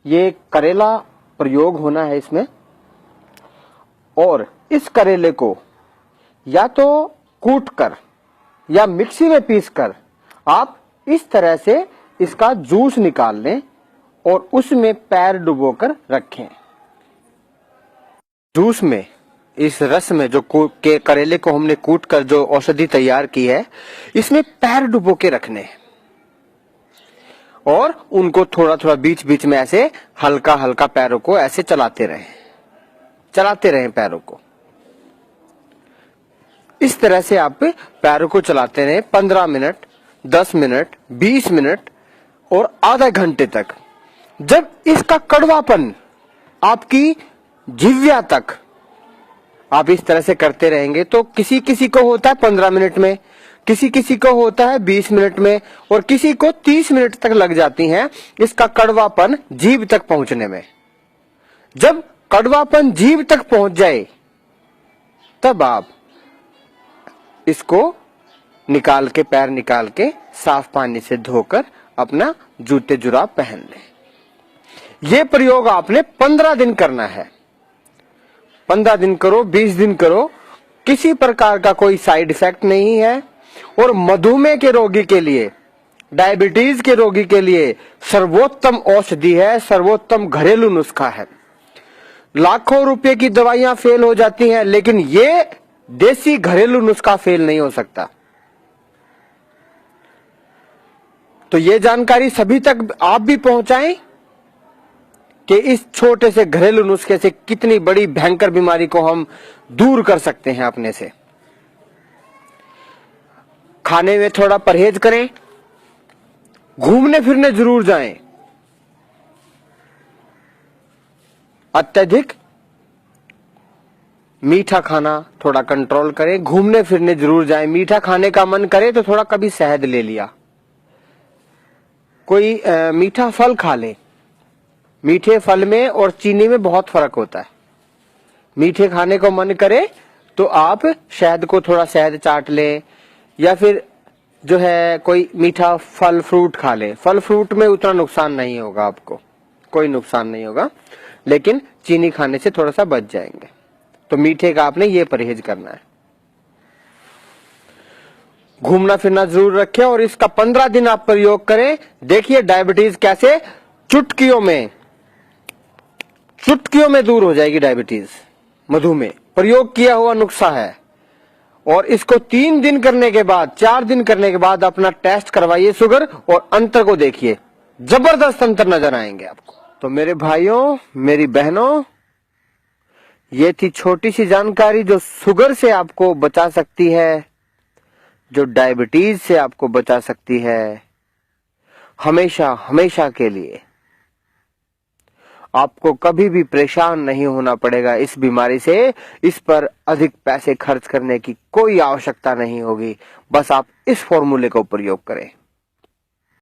ये करेला प्रयोग होना है इसमें, और इस करेले को या तो कूट कर या मिक्सी में पीस कर आप इस तरह से इसका जूस निकाल लें और उसमें पैर डुबोकर रखें। जूस में, इस रस में जो के करेले को हमने कूट कर जो औषधि तैयार की है, इसमें पैर डुबो के रखने हैं और उनको थोड़ा थोड़ा बीच बीच में ऐसे हल्का हल्का पैरों को ऐसे चलाते रहें पैरों को। इस तरह से आप पैरों को चलाते रहें 15 मिनट, 10 मिनट, 20 मिनट और आधा घंटे तक। जब इसका कड़वापन आपकी जिह्वा तक आप इस तरह से करते रहेंगे तो किसी किसी को होता है 15 मिनट में, किसी किसी को होता है 20 मिनट में और किसी को 30 मिनट तक लग जाती हैं इसका कड़वापन जीभ तक पहुंचने में। जब कड़वापन जीभ तक पहुंच जाए तब आप इसको निकाल के, पैर निकाल के साफ पानी से धोकर अपना जूते जुराब पहन लें। यह प्रयोग आपने 15 दिन करना है। 15 दिन करो, 20 दिन करो, किसी प्रकार का कोई साइड इफेक्ट नहीं है। और मधुमेह के रोगी के लिए, डायबिटीज के रोगी के लिए सर्वोत्तम औषधि है, सर्वोत्तम घरेलू नुस्खा है। लाखों रुपए की दवाइयां फेल हो जाती हैं, लेकिन ये देसी घरेलू नुस्खा फेल नहीं हो सकता। तो ये जानकारी सभी तक आप भी पहुंचाएं कि इस छोटे से घरेलू नुस्खे से कितनी बड़ी भयंकर बीमारी को हम दूर कर सकते हैं अपने से। खाने में थोड़ा परहेज करें, घूमने फिरने जरूर जाएं, अत्यधिक मीठा खाना थोड़ा कंट्रोल करें, घूमने फिरने जरूर जाएं। मीठा खाने का मन करे तो थोड़ा कभी शहद ले लिया, कोई मीठा फल खा ले। मीठे फल में और चीनी में बहुत फर्क होता है। मीठे खाने को मन करे तो आप शहद को थोड़ा शहद चाट लें, या फिर जो है कोई मीठा फल फ्रूट खा ले। फल फ्रूट में उतना नुकसान नहीं होगा, आपको कोई नुकसान नहीं होगा, लेकिन चीनी खाने से थोड़ा सा बच जाएंगे। तो मीठे का आपने ये परहेज करना है। घूमना फिरना जरूर रखें और इसका 15 दिन आप प्रयोग करें। देखिए डायबिटीज कैसे चुटकियों में दूर हो जाएगी। डायबिटीज, मधुमेह प्रयोग किया हुआ नुस्खा है। और इसको 3 दिन करने के बाद, 4 दिन करने के बाद अपना टेस्ट करवाइए शुगर, और अंतर को देखिए, जबरदस्त अंतर नजर आएंगे आपको। तो मेरे भाइयों, मेरी बहनों, ये थी छोटी सी जानकारी जो शुगर से आपको बचा सकती है, जो डायबिटीज से आपको बचा सकती है हमेशा हमेशा के लिए। आपको कभी भी परेशान नहीं होना पड़ेगा इस बीमारी से। इस पर अधिक पैसे खर्च करने की कोई आवश्यकता नहीं होगी। बस आप इस फॉर्मूले का प्रयोग करें।